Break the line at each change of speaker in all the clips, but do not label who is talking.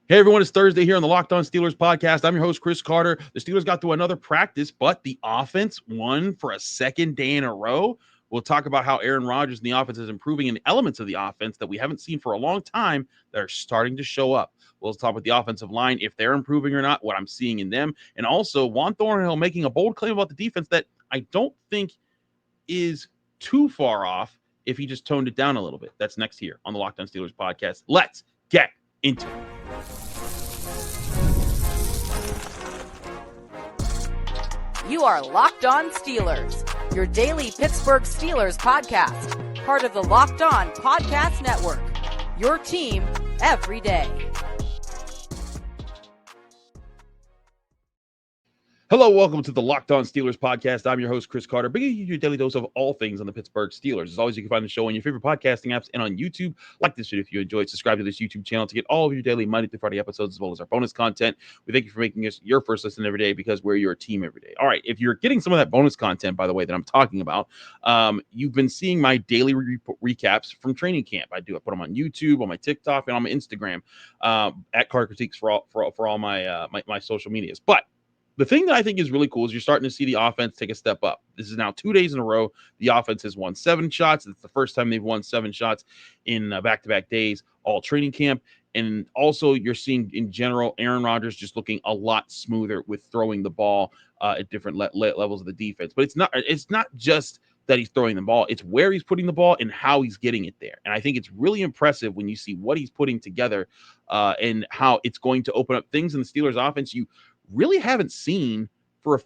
Hey, everyone, it's Thursday here on the Locked On Steelers podcast. I'm your host, Chris Carter. The Steelers got through another practice, but the offense won for a second day in a row. We'll talk about how Aaron Rodgers and the offense is improving and elements of the offense that we haven't seen for a long time that are starting to show up. We'll talk about the offensive line, if they're improving or not, what I'm seeing in them, and also Juan Thornhill making a bold claim about the defense that I don't think is too far off if he just toned it down a little bit. That's next here on the Locked On Steelers podcast. Let's get into it.
You are Locked On Steelers, your daily Pittsburgh Steelers podcast, part of the Locked On Podcast Network, your team every day.
Hello, welcome to the Locked On Steelers podcast. I'm your host, Chris Carter, bringing you your daily dose of all things on the Pittsburgh Steelers. As always, you can find the show on your favorite podcasting apps and on YouTube. Like this video if you enjoyed. Subscribe to this YouTube channel to get all of your daily Monday through Friday episodes, as well as our bonus content. We thank you for making us your first listen every day because we're your team every day. All right, if you're getting some of that bonus content, by the way, that I'm talking about, you've been seeing my daily recaps from training camp. I put them on YouTube, on my TikTok, and on my Instagram at Carter Critiques for all my my social medias. But the thing that I think is really cool is you're starting to see the offense take a step up. This is now 2 days in a row. The offense has won 7 shots. It's the first time they've won 7 shots in back-to-back days, all training camp. And also you're seeing in general Aaron Rodgers just looking a lot smoother with throwing the ball at different levels of the defense. But it's not just that he's throwing the ball. It's where he's putting the ball and how he's getting it there. And I think it's really impressive when you see what he's putting together and how it's going to open up things in the Steelers offense you really haven't seen for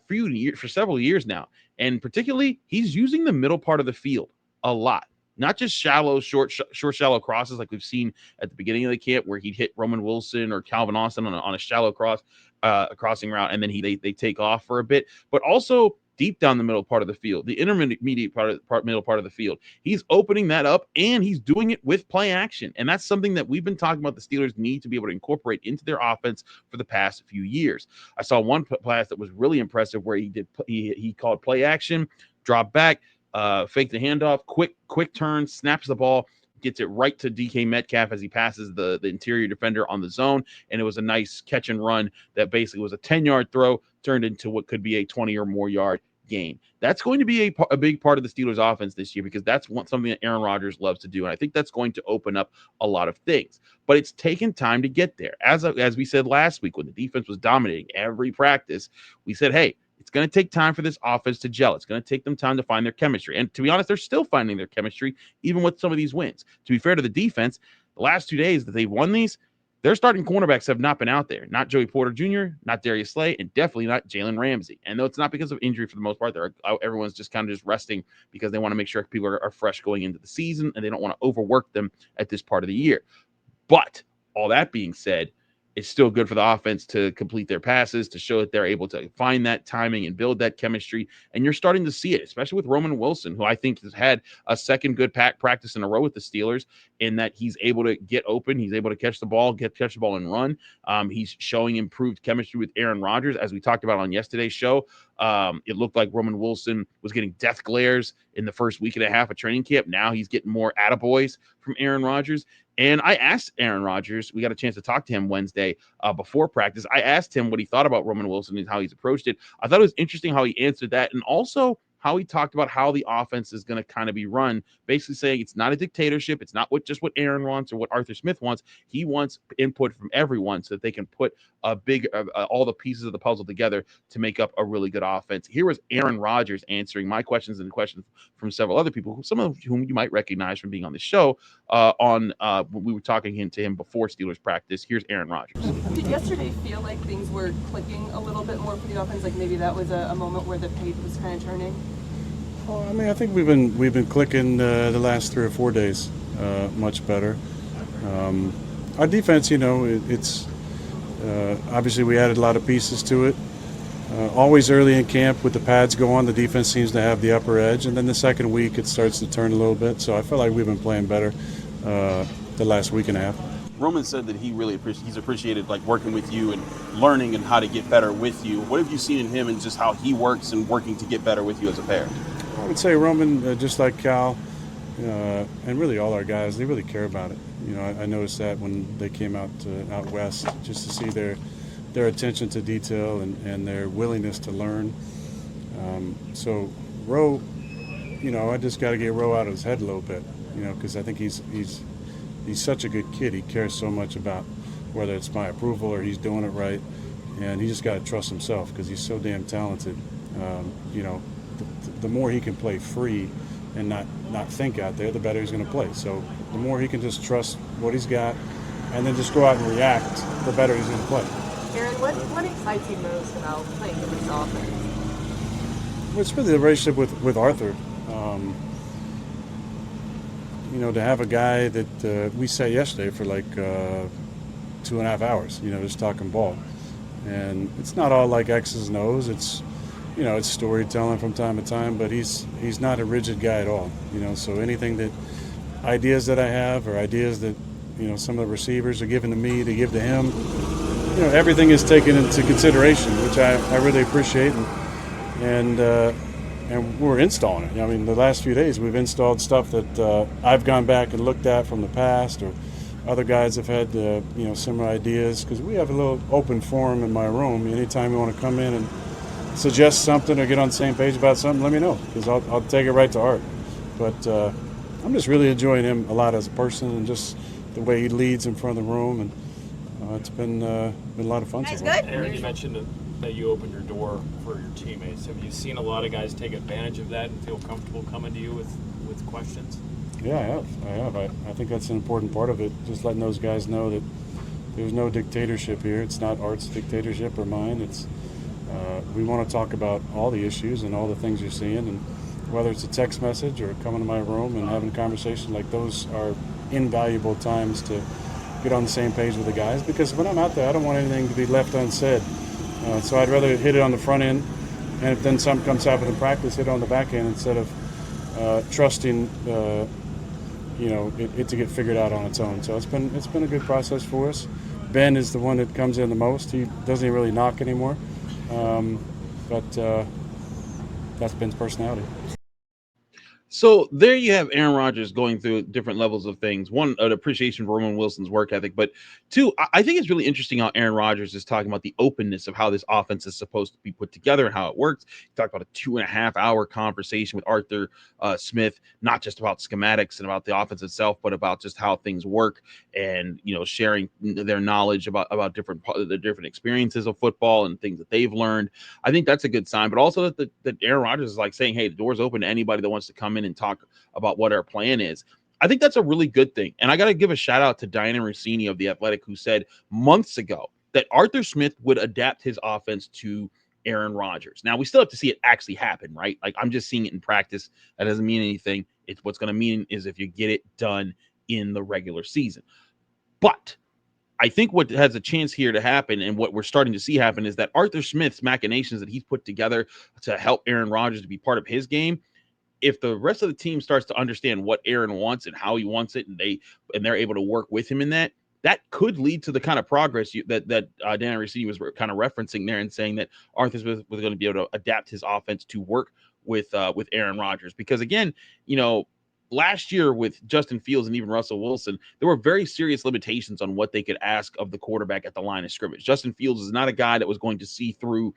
several years now. And particularly, he's using the middle part of the field a lot, not just shallow, shallow crosses like we've seen at the beginning of the camp where he'd hit Roman Wilson or Calvin Austin on a shallow crossing route, and then they take off for a bit, but also deep down the middle part of the field, the intermediate middle part of the field. He's opening that up, and he's doing it with play action. And that's something that we've been talking about the Steelers need to be able to incorporate into their offense for the past few years. I saw one pass that was really impressive where he called play action, drop back, fake the handoff, quick turn, snaps the ball, gets it right to DK Metcalf as he passes the interior defender on the zone. And it was a nice catch and run that basically was a 10-yard throw turned into what could be a 20 or more yard gain. That's going to be a big part of the Steelers offense this year because that's something that Aaron Rodgers loves to do. And I think that's going to open up a lot of things. But it's taken time to get there. As we said last week when the defense was dominating every practice, we said, hey, it's going to take time for this offense to gel. It's going to take them time to find their chemistry. And to be honest, they're still finding their chemistry, even with some of these wins. To be fair to the defense, the last 2 days that they've won these, their starting cornerbacks have not been out there. Not Joey Porter Jr., not Darius Slay, and definitely not Jalen Ramsey. And though it's not because of injury for the most part, everyone's just kind of just resting because they want to make sure people are fresh going into the season, and they don't want to overwork them at this part of the year. But all that being said, it's still good for the offense to complete their passes, to show that they're able to find that timing and build that chemistry. And you're starting to see it, especially with Roman Wilson, who I think has had a second good practice in a row with the Steelers in that he's able to get open. He's able to catch the ball and run. He's showing improved chemistry with Aaron Rodgers. As we talked about on yesterday's show, it looked like Roman Wilson was getting death glares in the first week and a half of training camp. Now he's getting more attaboys from Aaron Rodgers. And I asked Aaron Rodgers, we got a chance to talk to him Wednesday before practice. I asked him what he thought about Roman Wilson and how he's approached it. I thought it was interesting how he answered that, and also how he talked about how the offense is going to kind of be run, basically saying it's not a dictatorship. It's not just what Aaron wants or what Arthur Smith wants. He wants input from everyone so that they can put all the pieces of the puzzle together to make up a really good offense. Here was Aaron Rodgers answering my questions and questions from several other people, some of whom you might recognize from being on the show when we were talking to him before Steelers practice. Here's Aaron Rodgers.
Did yesterday feel like things were clicking a little bit more for the offense? Like maybe that was a moment where the page was kind of turning?
Well, I mean, I think we've been clicking the last 3 or 4 days much better. Our defense, it's obviously we added a lot of pieces to it. Always early in camp with the pads go on, the defense seems to have the upper edge, and then the second week it starts to turn a little bit. So I feel like we've been playing better the last week and a half.
Roman said that he's appreciated like working with you and learning and how to get better with you. What have you seen in him and just how he works and working to get better with you as a pair?
I would say Roman, just like Cal, and really all our guys, they really care about it. You know, I noticed that when they came out west, just to see their attention to detail and their willingness to learn. So Roe, you know, I just got to get Roe out of his head a little bit, you know, because I think he's such a good kid. He cares so much about whether it's my approval or he's doing it right, and he just got to trust himself because he's so damn talented. You know, the more he can play free and not think out there, the better he's going to play. So the more he can just trust what he's got and then just go out and react, the better he's going to play.
Aaron, what excites you most about playing with this offense?
Well, it's really the relationship with Arthur. You know, to have a guy that we sat yesterday for like 2.5 hours, you know, just talking ball. And it's not all like X's and O's. It's, you know, it's storytelling from time to time, but he's not a rigid guy at all. You know, so ideas that I have or ideas that, you know, some of the receivers are giving to me to give to him, you know, everything is taken into consideration, which I really appreciate. And we're installing it. I mean, the last few days we've installed stuff that I've gone back and looked at from the past, or other guys have had, you know, similar ideas, because we have a little open forum in my room. Anytime you want to come in and suggest something or get on the same page about something, let me know, because I'll take it right to heart. But I'm just really enjoying him a lot as a person, and just the way he leads in front of the room, and it's been a lot of fun so far.
Aaron, you mentioned that you opened your door for your teammates. Have you seen a lot of guys take advantage of that and feel comfortable coming to you with questions?
Yeah, I have. I think that's an important part of it, just letting those guys know that there's no dictatorship here. It's not Art's dictatorship or mine. It's we want to talk about all the issues and all the things you're seeing, and whether it's a text message or coming to my room and having a conversation, like, those are invaluable times to get on the same page with the guys, because when I'm out there, I don't want anything to be left unsaid. So I'd rather hit it on the front end, and if then something comes up in practice, hit it on the back end, instead of trusting you know, it to get figured out on its own. So it's been a good process for us. Ben is the one that comes in the most. He doesn't even really knock anymore, but that's Ben's personality.
So there you have Aaron Rodgers going through different levels of things. One, an appreciation for Roman Wilson's work ethic, but two, I think it's really interesting how Aaron Rodgers is talking about the openness of how this offense is supposed to be put together and how it works. He talked about a 2.5-hour conversation with Arthur Smith, not just about schematics and about the offense itself, but about just how things work, and, you know, sharing their knowledge about the different experiences of football and things that they've learned. I think that's a good sign, but also that Aaron Rodgers is like saying, hey, the door's open to anybody that wants to come in and talk about what our plan is. I think that's a really good thing. And I got to give a shout out to Diana Rossini of The Athletic, who said months ago that Arthur Smith would adapt his offense to Aaron Rodgers. Now, we still have to see it actually happen, right? Like, I'm just seeing it in practice. That doesn't mean anything. It's what's going to mean is if you get it done in the regular season. But I think what has a chance here to happen, and what we're starting to see happen, is that Arthur Smith's machinations that he's put together to help Aaron Rodgers to be part of his game, if the rest of the team starts to understand what Aaron wants and how he wants it, and they're able to work with him in that could lead to the kind of progress that Dan Rossini was kind of referencing there, and saying that Arthur Smith was going to be able to adapt his offense to work with Aaron Rodgers. Because again, you know, last year with Justin Fields and even Russell Wilson, there were very serious limitations on what they could ask of the quarterback at the line of scrimmage. Justin Fields is not a guy that was going to see through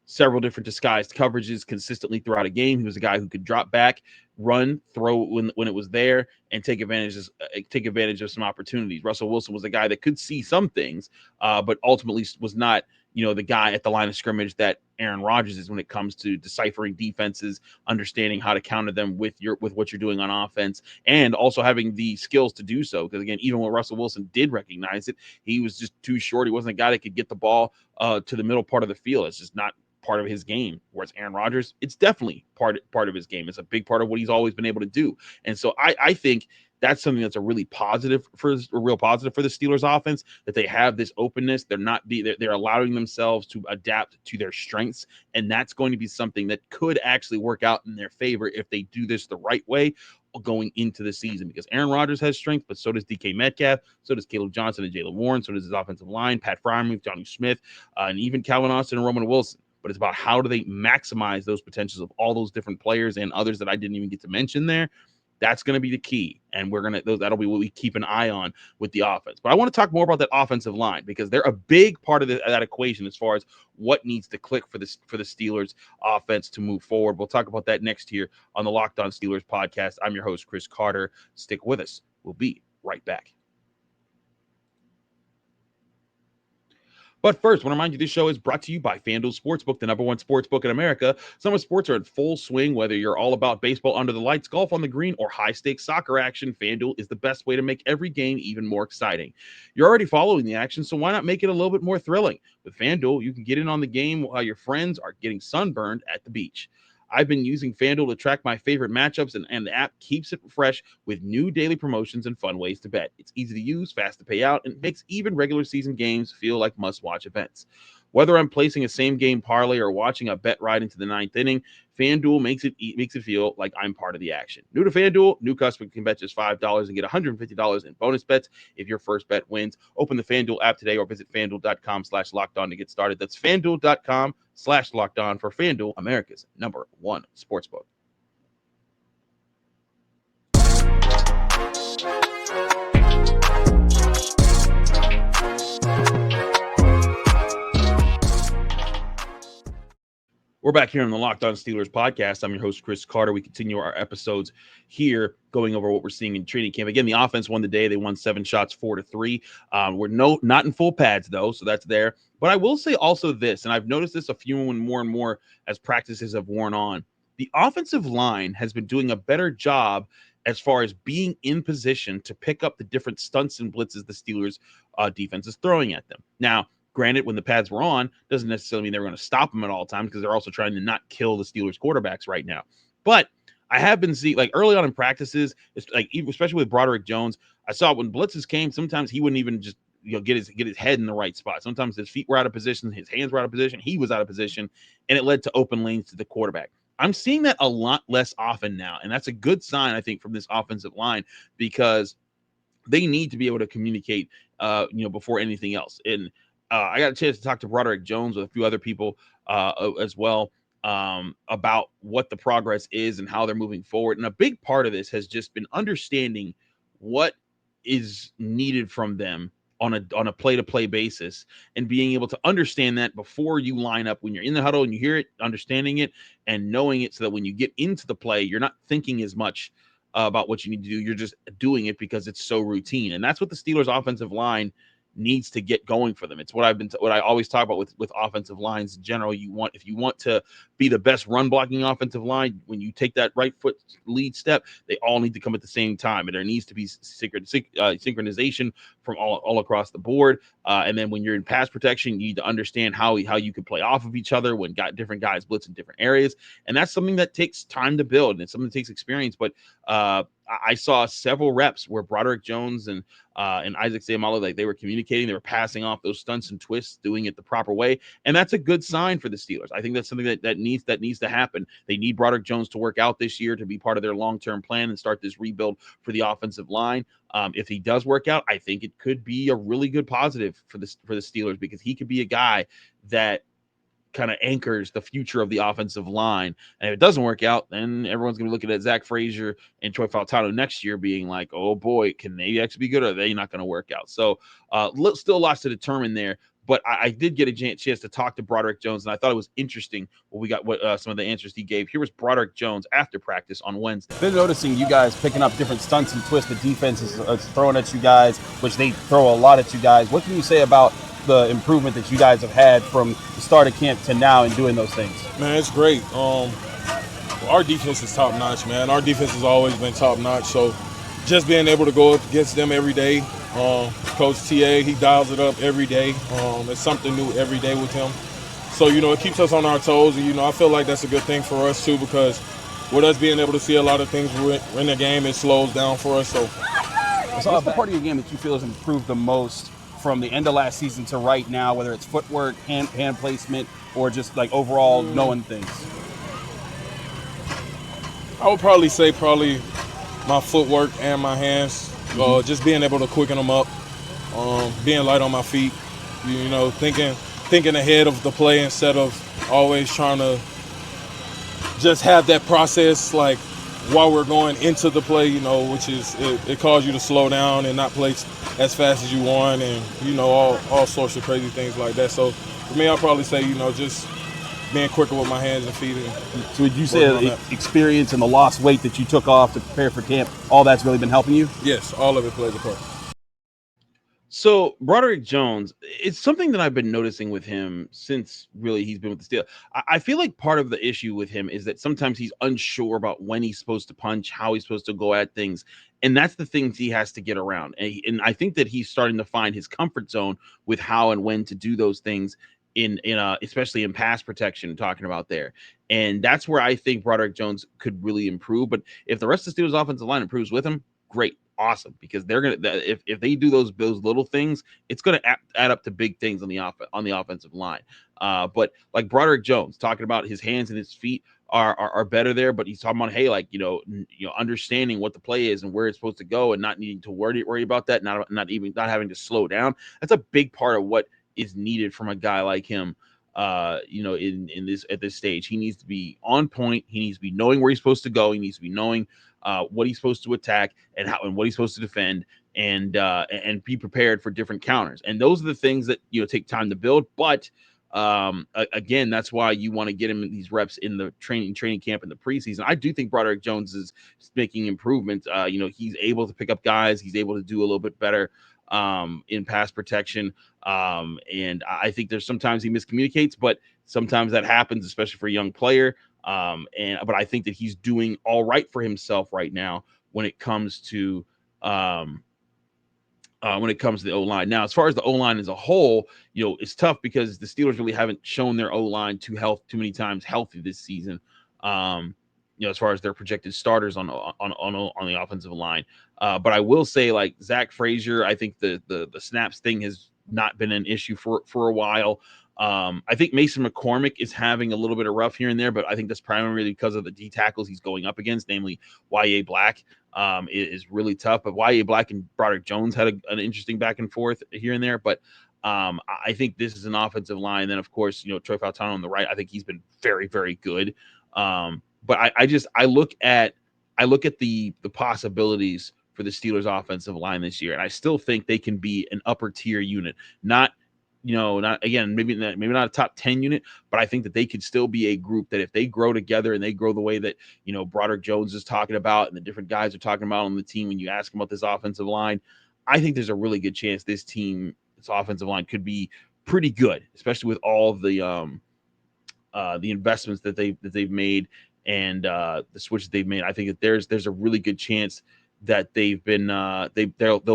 several different disguised coverages consistently throughout a game. He was a guy who could drop back, run, throw when it was there, and take advantage of some opportunities. Russell Wilson was a guy that could see some things, but ultimately was not, you know, the guy at the line of scrimmage that Aaron Rodgers is when it comes to deciphering defenses, understanding how to counter them with what you're doing on offense, and also having the skills to do so. Because again, even when Russell Wilson did recognize it, he was just too short. He wasn't a guy that could get the ball to the middle part of the field. It's just not part of his game. Whereas Aaron Rodgers, it's definitely part of his game. It's a big part of what he's always been able to do. And so I think that's something that's a real positive for the Steelers offense, that they have this openness. They're allowing themselves to adapt to their strengths. And that's going to be something that could actually work out in their favor if they do this the right way going into the season, because Aaron Rodgers has strength, but so does DK Metcalf, so does Caleb Johnson and Jaylen Warren, so does his offensive line, Pat Freiermuth, Johnny Smith, and even Calvin Austin and Roman Wilson. But it's about how do they maximize those potentials of all those different players and others that I didn't even get to mention there. That's going to be the key, and that'll be what we keep an eye on with the offense. But I want to talk more about that offensive line because they're a big part of that equation as far as what needs to click for the Steelers offense to move forward. We'll talk about that next here on the Locked On Steelers podcast. I'm your host, Chris Carter. Stick with us. We'll be right back. But first, I want to remind you this show is brought to you by FanDuel Sportsbook, the #1 sportsbook in America. Summer sports are in full swing, whether you're all about baseball under the lights, golf on the green, or high-stakes soccer action. FanDuel is the best way to make every game even more exciting. You're already following the action, so why not make it a little bit more thrilling? With FanDuel, you can get in on the game while your friends are getting sunburned at the beach. I've been using FanDuel to track my favorite matchups, and the app keeps it fresh with new daily promotions and fun ways to bet. It's easy to use, fast to pay out, and makes even regular season games feel like must-watch events. Whether I'm placing a same-game parlay or watching a bet ride into the ninth inning, FanDuel makes it feel like I'm part of the action. New to FanDuel, new customer can bet just $5 and get $150 in bonus bets if your first bet wins. Open the FanDuel app today or visit FanDuel.com/lockedon to get started. That's FanDuel.com/lockedon for FanDuel, America's #1 sportsbook. We're back here on the Locked On Steelers podcast. I'm your host, Chris Carter. We continue our episodes here going over what we're seeing in training camp. Again, the offense won the day. They won 7 shots, 4-3. We're not in full pads, though, so that's there. But I will say also this, and I've noticed this a few and more as practices have worn on. The offensive line has been doing a better job as far as being in position to pick up the different stunts and blitzes the Steelers defense is throwing at them. Now, granted, when the pads were on, doesn't necessarily mean they're going to stop them at all times because they're also trying to not kill the Steelers quarterbacks right now. But I have been seeing, like early on in practices, it's like especially with Broderick Jones, I saw when blitzes came, sometimes he wouldn't even just get his head in the right spot. Sometimes his feet were out of position, his hands were out of position, he was out of position, and it led to open lanes to the quarterback. I'm seeing that a lot less often now, and that's a good sign, I think, from this offensive line because they need to be able to communicate, before anything else. And I got a chance to talk to Broderick Jones with a few other people as well about what the progress is and how they're moving forward. And a big part of this has just been understanding what is needed from them on a play-to-play basis and being able to understand that before you line up when you're in the huddle and you hear it, understanding it and knowing it so that when you get into the play, you're not thinking as much about what you need to do. You're just doing it because it's so routine. And that's what the Steelers offensive line needs to get going for them. It's what I always talk about with offensive lines in general. If you want to be the best run blocking offensive line, when you take that right foot lead step, they all need to come at the same time, and there needs to be synchronization from all across the board. And then when you're in pass protection, you need to understand how you can play off of each other when different guys blitz in different areas, and that's something that takes time to build, and it's something that takes experience. But I saw several reps where Broderick Jones and Isaac Seumalo, like they were communicating, they were passing off those stunts and twists, doing it the proper way, and that's a good sign for the Steelers. I think that's something that needs to happen. They need Broderick Jones to work out this year to be part of their long-term plan and start this rebuild for the offensive line. If he does work out, I think it could be a really good positive for the Steelers because he could be a guy that kind of anchors the future of the offensive line. And if it doesn't work out, then everyone's going to be looking at Zach Frazier and Troy Fautano next year being like, oh boy, can they actually be good or are they not going to work out? So still lots to determine there. But I did get a chance to talk to Broderick Jones, and I thought it was interesting what some of the answers he gave. Here was Broderick Jones after practice on Wednesday.
Been noticing you guys picking up different stunts and twists the defense is throwing at you guys, which they throw a lot at you guys. What can you say about the improvement that you guys have had from the start of camp to now in doing those things?
Man, it's great. Our defense is top notch, man. Our defense has always been top notch. So just being able to go up against them every day. Coach TA, he dials it up every day. It's something new every day with him. So, it keeps us on our toes. And, I feel like that's a good thing for us, too, because with us being able to see a lot of things in the game, it slows down for us. So
what's the part of your game that you feel has improved the most from the end of last season to right now, whether it's footwork, hand placement, or just like overall knowing things?
I would probably say my footwork and my hands. Just being able to quicken them up, being light on my feet, thinking ahead of the play instead of always trying to just have that process like while we're going into the play, which is it calls you to slow down and not play as fast as you want, and all sorts of crazy things like that. So for me, I'll probably say just being quicker with my hands and feet.
So would you say experience and the lost weight that you took off to prepare for camp, all that's really been helping you?
Yes, all of it plays a part.
So Broderick Jones, it's something that I've been noticing with him since really he's been with the Steelers. I feel like part of the issue with him is that sometimes he's unsure about when he's supposed to punch, how he's supposed to go at things. And that's the things he has to get around. And I think that he's starting to find his comfort zone with how and when to do those things in especially in pass protection, talking about there. And that's where I think Broderick Jones could really improve. But if the rest of the Steelers offensive line improves with him, great. Awesome, because they're gonna if they do those little things, it's gonna add up to big things on the offensive line. But like Broderick Jones talking about his hands and his feet are better there, but he's talking about understanding what the play is and where it's supposed to go and not needing to worry about that, not having to slow down. That's a big part of what is needed from a guy like him. In this at this stage, he needs to be on point. He needs to be knowing where he's supposed to go. He needs to be knowing what he's supposed to attack and how and what he's supposed to defend, and be prepared for different counters. And those are the things that take time to build. But again, that's why you want to get him in these reps in the training camp in the preseason. I do think Broderick Jones is making improvements. He's able to pick up guys. He's able to do a little bit better in pass protection. And I think there's sometimes he miscommunicates, but sometimes that happens, especially for a young player. But I think that he's doing all right for himself right now when it comes to the O-line. Now, as far as the O-line as a whole, it's tough because the Steelers really haven't shown their O-line too many times healthy this season. As far as their projected starters on the offensive line. But I will say, like Zach Frazier, I think the snaps thing has not been an issue for a while. I think Mason McCormick is having a little bit of rough here and there, but I think that's primarily because of the D tackles he's going up against, namely Y.A. Black. Is really tough. But Y.A. Black and Broderick Jones had an interesting back and forth here and there. But I think this is an offensive line. And then, of course, Troy Fautano on the right. I think he's been very, very good. But I look at the possibilities for the Steelers offensive line this year, and I still think they can be an upper tier unit. Not again, maybe not a top 10 unit, but I think that they could still be a group that if they grow together and they grow the way that Broderick Jones is talking about and the different guys are talking about on the team, when you ask them about this offensive line, I think there's a really good chance this offensive line could be pretty good, especially with all of the investments that they've made and the switch that they've made. I think that there's a really good chance that they'll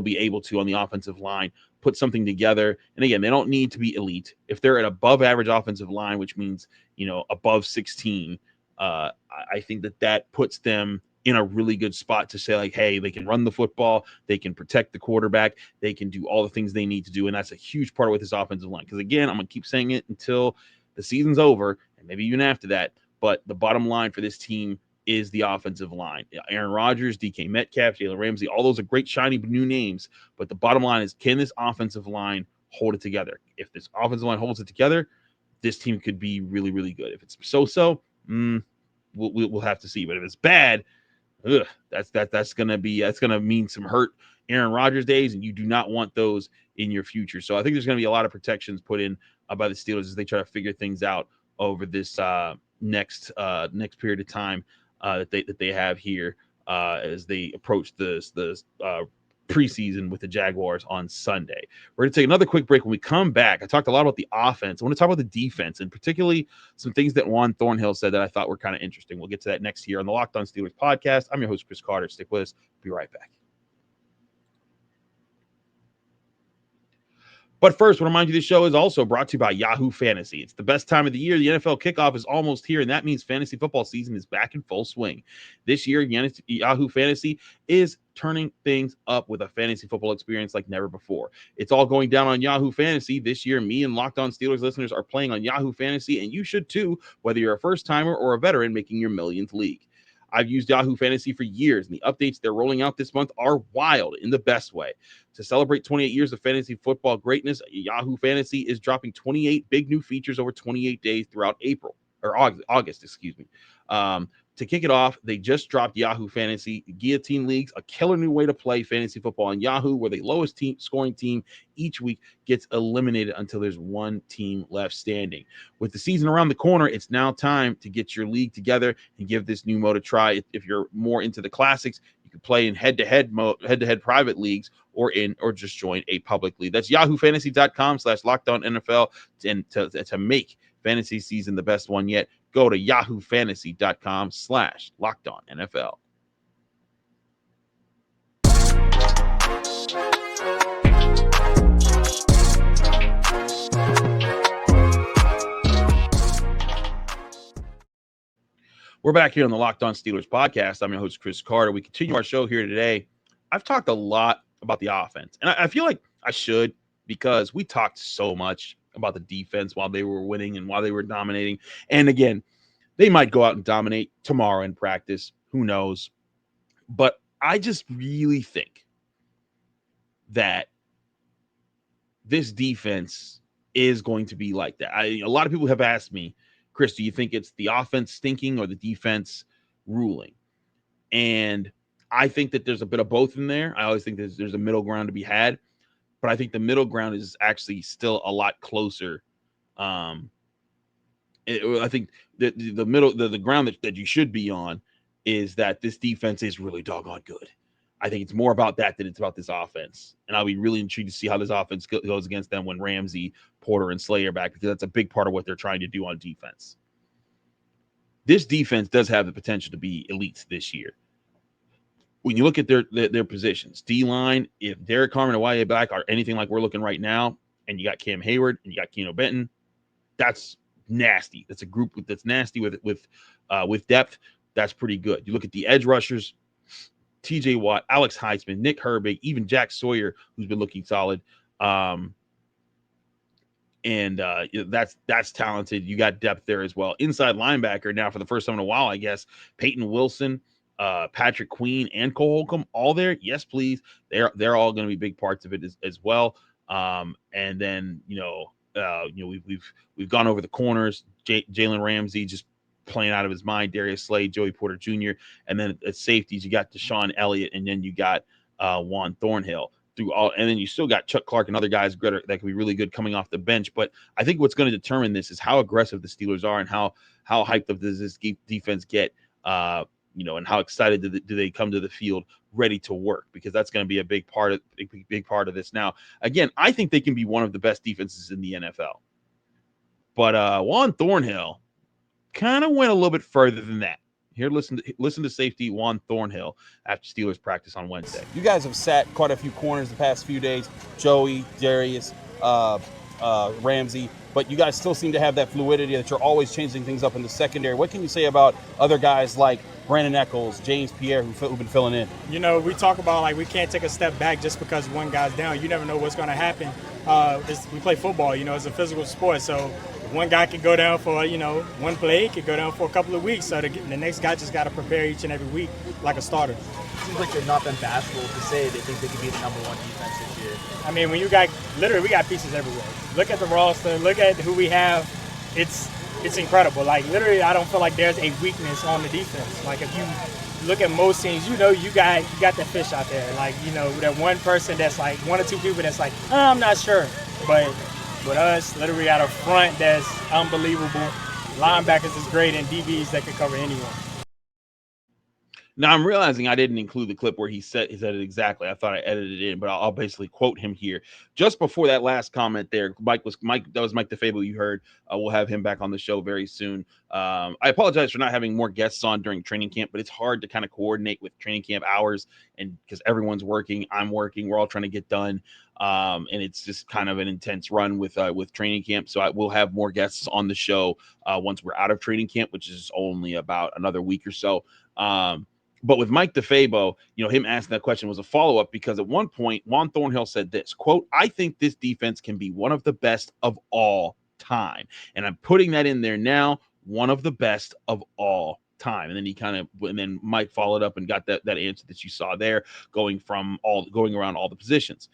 be able to, on the offensive line, put something together. And again, they don't need to be elite. If they're an above average offensive line, which means above 16, I think that puts them in a really good spot to say, like, hey, they can run the football, they can protect the quarterback, they can do all the things they need to do. And that's a huge part of with this offensive line. Because again, I'm gonna keep saying it until the season's over, and maybe even after that. But the bottom line for this team is the offensive line. Aaron Rodgers, DK Metcalf, Jalen Ramsey, all those are great, shiny new names. But the bottom line is, can this offensive line hold it together? If this offensive line holds it together, this team could be really, really good. If it's so-so, we'll have to see. But if it's bad, that's gonna mean some hurt Aaron Rodgers days, and you do not want those in your future. So I think there's gonna be a lot of protections put in by the Steelers as they try to figure things out over this next period of time that they have here as they approach the preseason with the Jaguars on Sunday. We're going to take another quick break. When we come back, I talked a lot about the offense. I want to talk about the defense, and particularly some things that Juan Thornhill said that I thought were kind of interesting. We'll get to that next year on the Locked On Steelers podcast. I'm your host, Chris Carter. Stick with us. Be right back. But first, I want to remind you this show is also brought to you by Yahoo Fantasy. It's the best time of the year. The NFL kickoff is almost here, and that means fantasy football season is back in full swing. This year, Yahoo Fantasy is turning things up with a fantasy football experience like never before. It's all going down on Yahoo Fantasy. This year, me and Locked On Steelers listeners are playing on Yahoo Fantasy, and you should too, whether you're a first-timer or a veteran making your millionth league. I've used Yahoo Fantasy for years, and the updates they're rolling out this month are wild in the best way. To celebrate 28 years of fantasy football greatness, Yahoo Fantasy is dropping 28 big new features over 28 days throughout August. to kick it off, they just dropped Yahoo Fantasy Guillotine Leagues, a killer new way to play fantasy football on Yahoo, where the lowest scoring team each week gets eliminated until there's one team left standing. With the season around the corner, it's now time to get your league together and give this new mode a try. If you're more into the classics, you can play in head-to-head private leagues or just join a public league. That's yahoofantasy.com/LockedOnNFL and to make fantasy season the best one yet. Go to yahoofantasy.com/LockedOnNFL. We're back here on the Locked On Steelers podcast. I'm your host, Chris Carter. We continue our show here today. I've talked a lot about the offense, and I feel like I should, because we talked so much about the defense while they were winning and while they were dominating. And again, they might go out and dominate tomorrow in practice. Who knows? But I just really think that this defense is going to be like that. A lot of people have asked me, Chris, do you think it's the offense stinking or the defense ruling? And I think that there's a bit of both in there. I always think there's a middle ground to be had, but I think the middle ground is actually still a lot closer. I think that the ground that you should be on is that this defense is really doggone good. I think it's more about that than it's about this offense. And I'll be really intrigued to see how this offense goes against them when Ramsey, Porter, and Slay are back, because that's a big part of what they're trying to do on defense. This defense does have the potential to be elite this year. When you look at their positions, D-line, if Derek Carr and Awaya back are anything like we're looking right now, and you got Cam Hayward and you got Keno Benton, that's nasty. That's a group that's nasty with depth. That's pretty good. You look at the edge rushers, TJ Watt, Alex Highsmith, Nick Herbig, even Jack Sawyer, who's been looking solid. That's talented. You got depth there as well. Inside linebacker now for the first time in a while, I guess, Peyton Wilson, Patrick Queen, and Cole Holcomb, all there. Yes, please. They're all going to be big parts of it as well. And then we've gone over the corners. Jalen Ramsey just playing out of his mind. Darius Slade, Joey Porter Jr., and then at safeties you got Deshaun Elliott, and then you got Juan Thornhill and then you still got Chuck Clark and other guys that can be really good coming off the bench. But I think what's going to determine this is how aggressive the Steelers are and how hyped up does this defense get. And how excited do they come to the field ready to work, because that's going to be a big part of this. Now, again, I think they can be one of the best defenses in the NFL. But Juan Thornhill kind of went a little bit further than that. Here, listen to safety Juan Thornhill after Steelers practice on Wednesday.
You guys have sat quite a few corners the past few days. Joey, Darius, Ramsey, but you guys still seem to have that fluidity that you're always changing things up in the secondary. What can you say about other guys like Brandon Echols, James Pierre, who've been filling in?
We talk about we can't take a step back just because one guy's down. You never know what's going to happen. We play football, it's a physical sport, so one guy could go down for, one play, could go down for a couple of weeks. So the next guy just got to prepare each and every week like a starter.
It seems like they're not been bashful to say they think they could be the number one defense this year.
I mean, when we got pieces everywhere. Look at the roster. Look at who we have. It's incredible. Literally, I don't feel like there's a weakness on the defense. If you look at most teams, you got that fish out there. That one person that's one or two people that's I'm not sure. But with us, literally out of front, that's unbelievable. Linebackers is great, and DBs that could cover anyone.
Now, I'm realizing I didn't include the clip where he said it exactly. I thought I edited it in, but I'll basically quote him here. Just before that last comment there, that was Mike DeFabo you heard. We'll have him back on the show very soon. I apologize for not having more guests on during training camp, but it's hard to kind of coordinate with training camp hours, and because everyone's working, I'm working, we're all trying to get done. And it's just kind of an intense run with training camp. So I will have more guests on the show once we're out of training camp, which is only about another week or so. But with Mike DeFabo, him asking that question was a follow-up, because at one point, Juan Thornhill said this, quote, "I think this defense can be one of the best of all time." And I'm putting that in there now, one of the best of all time. And then Mike followed up and got that answer that you saw there, going around all the positions.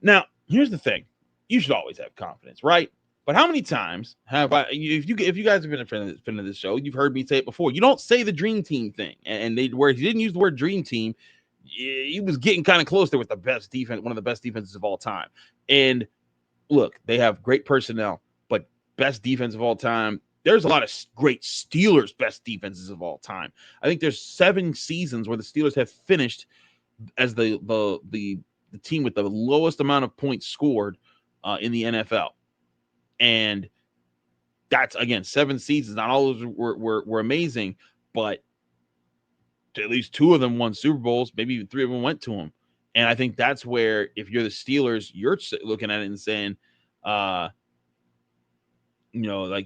Now, here's the thing. You should always have confidence, right? But how many times have I? If you guys have been a fan of this show, you've heard me say it before. You don't say the dream team thing, and they where he didn't use the word dream team, he was getting kind of close there with the best defense, one of the best defenses of all time. And look, they have great personnel, but best defense of all time. There's a lot of great Steelers best defenses of all time. I think there's 7 seasons where the Steelers have finished as the team with the lowest amount of points scored in the NFL. And that's, again, 7 seasons. Not all of those were amazing, but at least 2 of them won Super Bowls. Maybe even 3 of them went to them. And I think that's where, if you're the Steelers, you're looking at it and saying, like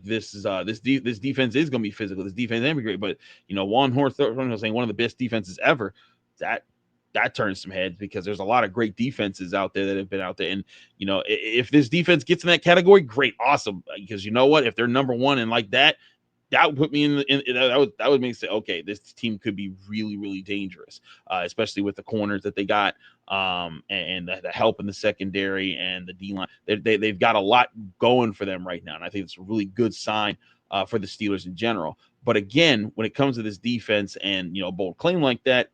this defense is going to be physical. This defense is going to be great. But, Juan Thornhill saying one of the best defenses ever, that turns some heads, because there's a lot of great defenses out there that have been out there. And, if this defense gets in that category, great, awesome. Because you know what? If they're number one and like that would put me that would make me say, okay, this team could be really, really dangerous, especially with the corners that they got, and the help in the secondary and the D line. They've got a lot going for them right now, and I think it's a really good sign for the Steelers in general. But again, when it comes to this defense and a bold claim like that,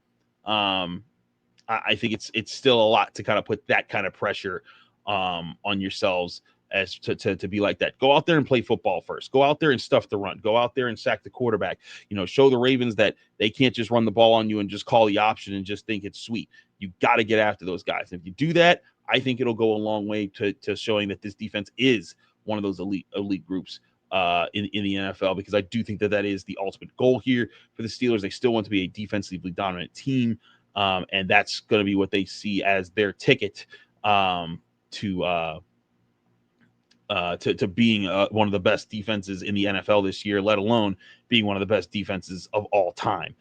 I think it's still a lot to kind of put that kind of pressure on yourselves as to be like that. Go out there and play football first. Go out there and stuff the run. Go out there and sack the quarterback. Show the Ravens that they can't just run the ball on you and just call the option and just think it's sweet. You got to get after those guys. And if you do that, I think it'll go a long way to showing that this defense is one of those elite groups in the NFL, because I do think that is the ultimate goal here for the Steelers. They still want to be a defensively dominant team. And that's going to be what they see as their ticket to being one of the best defenses in the NFL this year, let alone being one of the best defenses of all time.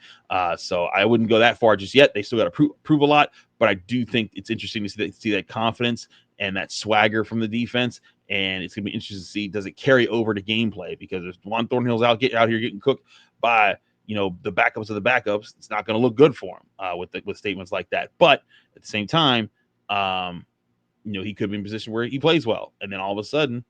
So I wouldn't go that far just yet. They still got to prove a lot, but I do think it's interesting to see that confidence and that swagger from the defense. And it's going to be interesting to see, does it carry over to gameplay? Because if Juan Thornhill's out here getting cooked by the backups of the backups, it's not going to look good for him with statements like that. But at the same time, he could be in a position where he plays well, and then all of a sudden,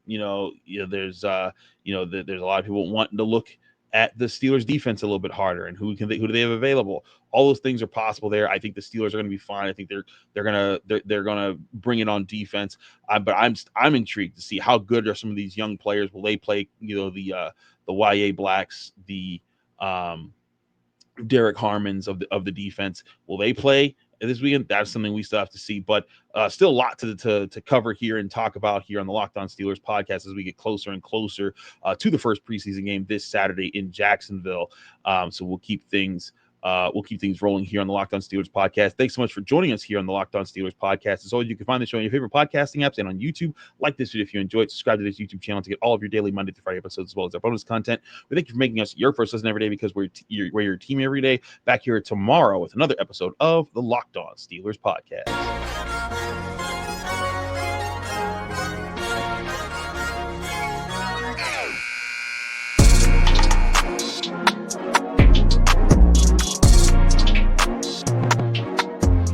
there's a lot of people wanting to look at the Steelers defense a little bit harder, and who do they have available? All those things are possible there. I think the Steelers are going to be fine. I think they're gonna bring it on defense. But I'm intrigued to see how good are some of these young players. Will they play? The YA Blacks, the Derek Harmons of the defense. Will they play this weekend? That's something we still have to see, but still a lot to cover here and talk about here on the Locked On Steelers podcast as we get closer and closer to the first preseason game this Saturday in Jacksonville. So we'll keep things rolling here on the Locked On Steelers podcast. Thanks so much for joining us here on the Locked On Steelers podcast. As always, you can find the show on your favorite podcasting apps and on YouTube. Like this video if you enjoyed. Subscribe to this YouTube channel to get all of your daily Monday through Friday episodes, as well as our bonus content. We thank you for making us your first listen every day, because we're your team every day. Back here tomorrow with another episode of the Locked On Steelers podcast.